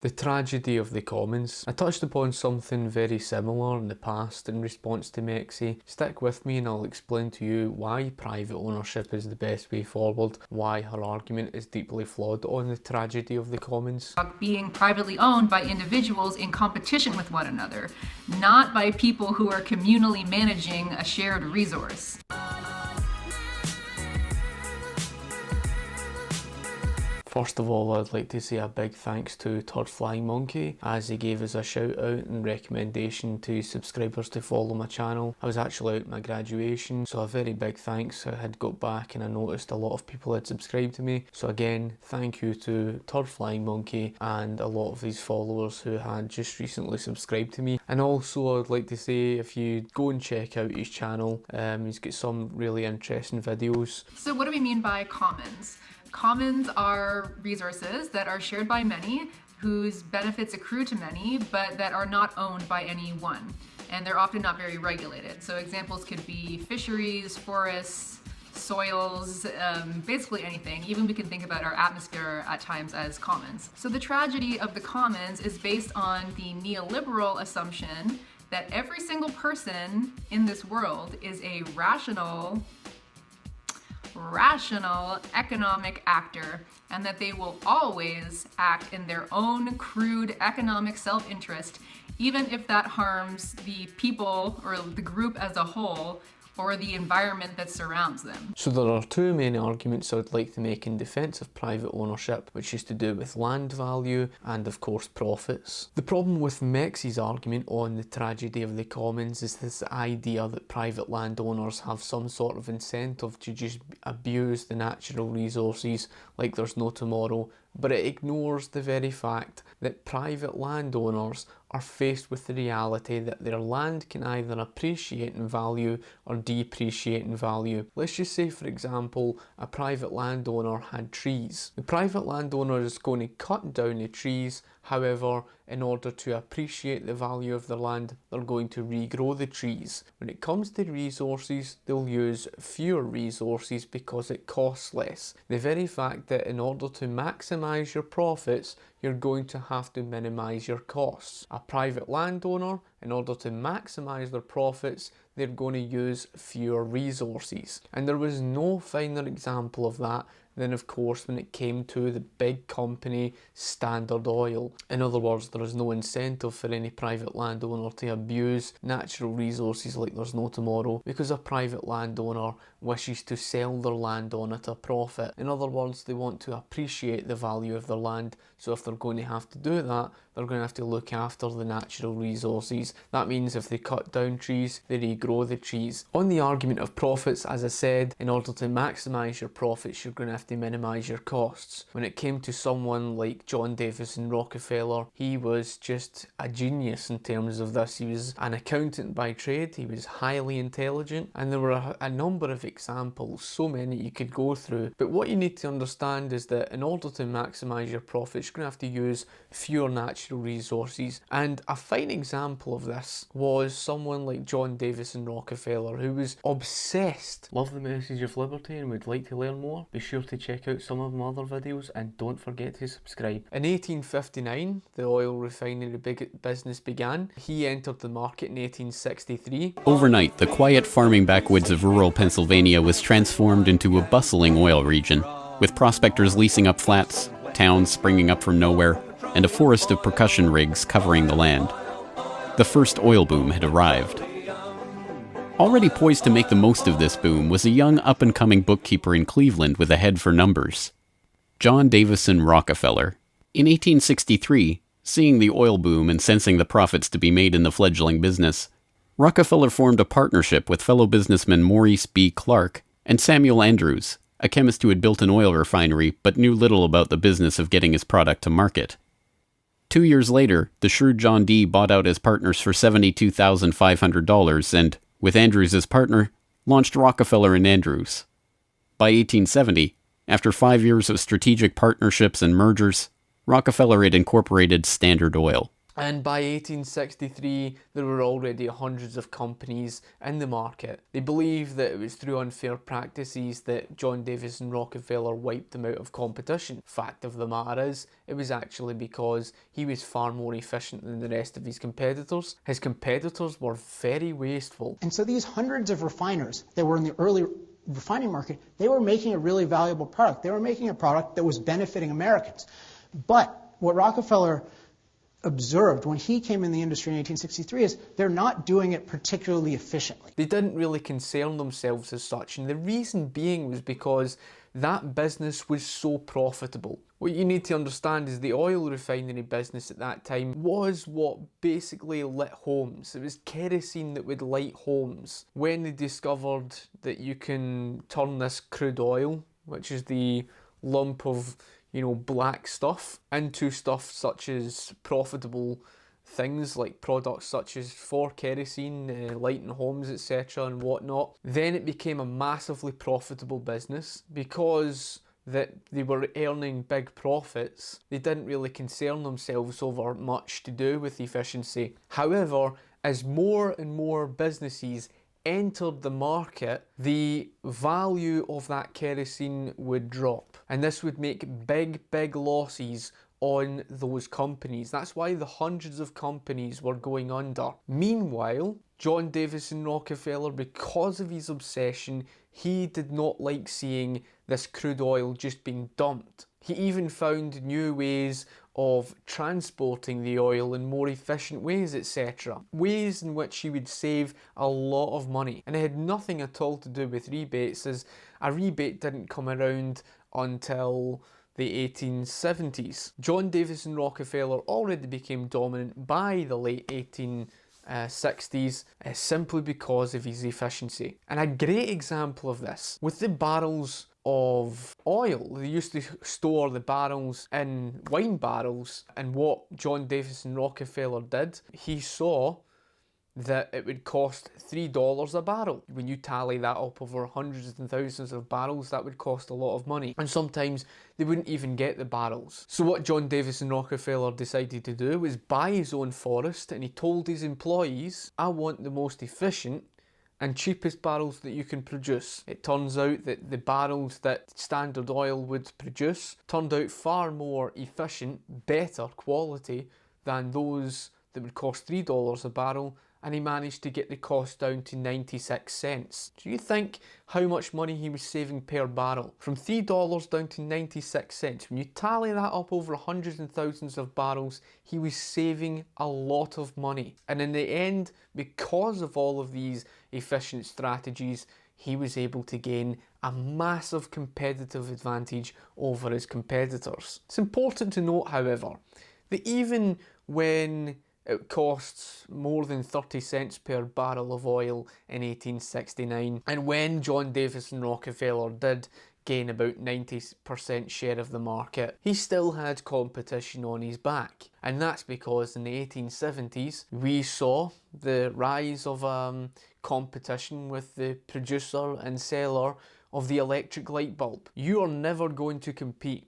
The tragedy of the commons. I touched upon something very similar in the past in response to Mexi. Stick with me and I'll explain to you why private ownership is the best way forward, why her argument is deeply flawed on the tragedy of the commons. Being privately owned by individuals in competition with one another, not by people who are communally managing a shared resource. First of all, I'd like to say a big thanks to Turd Flying Monkey as he gave us a shout out and recommendation to subscribers to follow my channel. I was actually out at my graduation, so a very big thanks. I had got back and I noticed a lot of people had subscribed to me. So again, thank you to Turd Flying Monkey and a lot of these followers who had just recently subscribed to me. And also I'd like to say if you go and check out his channel, he's got some really interesting videos. So what do we mean by commons? Commons are resources that are shared by many, whose benefits accrue to many, but that are not owned by any one. And they're often not very regulated. So examples could be fisheries, forests, soils, basically anything. Even we can think about our atmosphere at times as commons. So the tragedy of the commons is based on the neoliberal assumption that every single person in this world is a rational economic actor, and that they will always act in their own crude economic self-interest, even if that harms the people or the group as a whole or the environment that surrounds them. So there are two main arguments I would like to make in defence of private ownership, which is to do with land value and of course profits. The problem with Mexi's argument on the tragedy of the commons is this idea that private landowners have some sort of incentive to just abuse the natural resources like there's no tomorrow, but it ignores the very fact that private landowners are faced with the reality that their land can either appreciate in value or depreciate in value. Let's just say, for example, a private landowner had trees. The private landowner is going to cut down the trees. However, in order to appreciate the value of their land, they're going to regrow the trees. When it comes to resources, they'll use fewer resources because it costs less. The very fact that in order to maximise your profits, you're going to have to minimise your costs. A private landowner, in order to maximise their profits, they're going to use fewer resources. And there was no finer example of that than, of course, when it came to the big company Standard Oil. In other words, there is no incentive for any private landowner to abuse natural resources like there's no tomorrow, because a private landowner wishes to sell their land on at a profit. In other words, they want to appreciate the value of their land, so if they're going to have to do that, they're going to have to look after the natural resources. That means if they cut down trees, they regrow the trees. On the argument of profits, as I said, in order to maximise your profits, you're going to have to minimise your costs. When it came to someone like John Davison Rockefeller, he was just a genius in terms of this. He was an accountant by trade, he was highly intelligent, and there were a number of examples, so many you could go through. But what you need to understand is that in order to maximise your profits, you're going to have to use fewer natural resources. And a fine example of this was someone like John Davison Rockefeller, who was obsessed. Love the message of liberty and would like to learn more? Be sure to check out some of my other videos and don't forget to subscribe. In 1859, the oil refinery business began. He entered the market in 1863. Overnight, the quiet farming backwoods of rural Pennsylvania was transformed into a bustling oil region, with prospectors leasing up flats, towns springing up from nowhere, and a forest of percussion rigs covering the land. The first oil boom had arrived. Already poised to make the most of this boom was a young up-and-coming bookkeeper in Cleveland with a head for numbers, John Davison Rockefeller. In 1863, seeing the oil boom and sensing the profits to be made in the fledgling business, Rockefeller formed a partnership with fellow businessmen Maurice B. Clark and Samuel Andrews, a chemist who had built an oil refinery but knew little about the business of getting his product to market. 2 years later, the shrewd John D. bought out his partners for $72,500 and, with Andrews as partner, launched Rockefeller and Andrews. By 1870, after 5 years of strategic partnerships and mergers, Rockefeller had incorporated Standard Oil. And by 1863, there were already hundreds of companies in the market. They believed that it was through unfair practices that John Davison Rockefeller wiped them out of competition. Fact of the matter is, it was actually because he was far more efficient than the rest of his competitors. His competitors were very wasteful. And so these hundreds of refiners that were in the early refining market, they were making a really valuable product. They were making a product that was benefiting Americans. But what Rockefeller observed when he came in the industry in 1863 is they're not doing it particularly efficiently. They didn't really concern themselves as such, and the reason being was because that business was so profitable. What you need to understand is the oil refinery business at that time was what basically lit homes. It was kerosene that would light homes. When they discovered that you can turn this crude oil, which is the lump of black stuff, into stuff such as profitable things like products such as for kerosene, lighting homes, etc. and whatnot, then it became a massively profitable business. Because that they were earning big profits, they didn't really concern themselves over much to do with efficiency. However, as more and more businesses entered the market, the value of that kerosene would drop, and this would make big losses on those companies. That's why the hundreds of companies were going under. Meanwhile, John Davison Rockefeller, because of his obsession, he did not like seeing this crude oil just being dumped. He even found new ways of transporting the oil in more efficient ways, etc. Ways in which he would save a lot of money. And it had nothing at all to do with rebates, as a rebate didn't come around until the 1870s. John Davison Rockefeller already became dominant by the late 1860s simply because of his efficiency. And a great example of this, with the barrels of oil, they used to store the barrels in wine barrels, and what John Davison Rockefeller did, he saw that it would cost $3 a barrel. When you tally that up over hundreds and thousands of barrels, that would cost a lot of money. And sometimes they wouldn't even get the barrels. So what John Davison Rockefeller decided to do was buy his own forest, and he told his employees, I want the most efficient and cheapest barrels that you can produce. It turns out that the barrels that Standard Oil would produce turned out far more efficient, better quality than those that would cost $3 a barrel, and he managed to get the cost down to 96 cents. Do you think how much money he was saving per barrel? From $3 down to 96 cents. When you tally that up over hundreds and thousands of barrels, he was saving a lot of money. And in the end, because of all of these efficient strategies, he was able to gain a massive competitive advantage over his competitors. It's important to note, however, that even when it costs more than 30 cents per barrel of oil in 1869, and when John Davison Rockefeller did gain about 90% share of the market, he still had competition on his back. And that's because in the 1870s, we saw the rise of competition with the producer and seller of the electric light bulb. You are never going to compete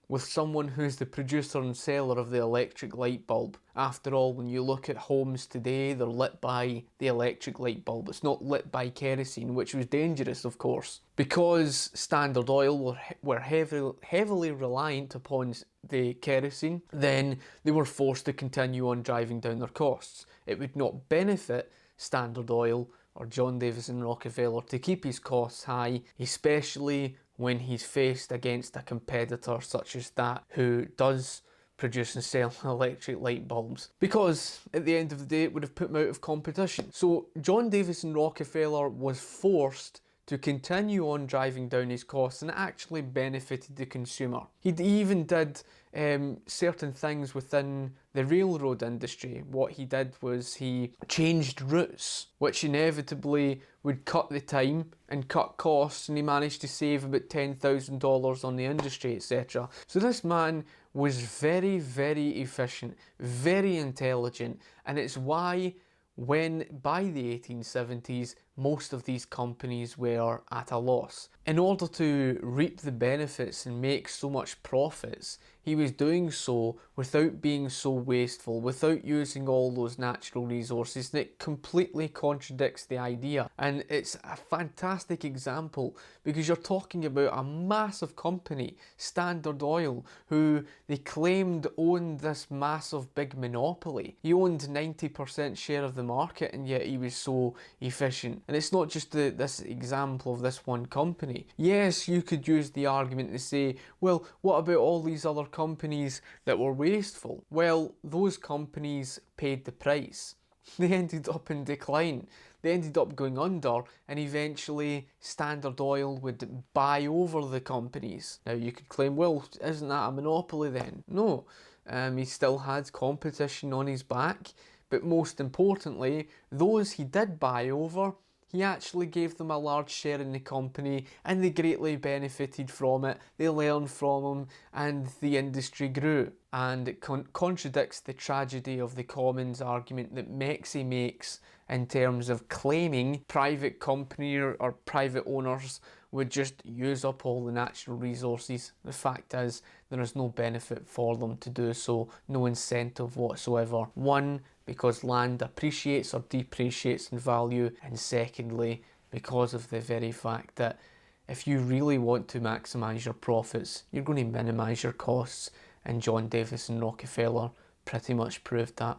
with someone who's the producer and seller of the electric light bulb. After all, when you look at homes today, they're lit by the electric light bulb. It's not lit by kerosene, which was dangerous, of course. Because Standard Oil were heavily reliant upon the kerosene, then they were forced to continue on driving down their costs. It would not benefit Standard Oil or John Davison Rockefeller to keep his costs high, especially when he's faced against a competitor such as that who does produce and sell electric light bulbs, because at the end of the day it would have put him out of competition. So John Davison Rockefeller was forced to continue on driving down his costs, and it actually benefited the consumer. He even did certain things within the railroad industry. What he did was he changed routes, which inevitably would cut the time and cut costs, and he managed to save about $10,000 on the industry, etc. So this man was very efficient, very intelligent, and it's why when by the 1870s most of these companies were at a loss. In order to reap the benefits and make so much profits, he was doing so without being so wasteful, without using all those natural resources, and it completely contradicts the idea. And it's a fantastic example because you're talking about a massive company, Standard Oil, who they claimed owned this massive big monopoly. He owned 90% share of the market, and yet he was so efficient. And it's not just this example of this one company. Yes, you could use the argument to say, well, what about all these other companies that were wasteful? Well, those companies paid the price. They ended up in decline. They ended up going under, and eventually Standard Oil would buy over the companies. Now you could claim, well, isn't that a monopoly then? No, he still had competition on his back, but most importantly, those he did buy over, he actually gave them a large share in the company, and they greatly benefited from it. They learned from him, and the industry grew. And it contradicts the tragedy of the commons argument that Mexi makes in terms of claiming private company or private owners would just use up all the natural resources. The fact is, there is no benefit for them to do so, no incentive whatsoever. One, because land appreciates or depreciates in value, and secondly, because of the very fact that if you really want to maximise your profits, you're going to minimise your costs, and John Davis and Rockefeller pretty much proved that.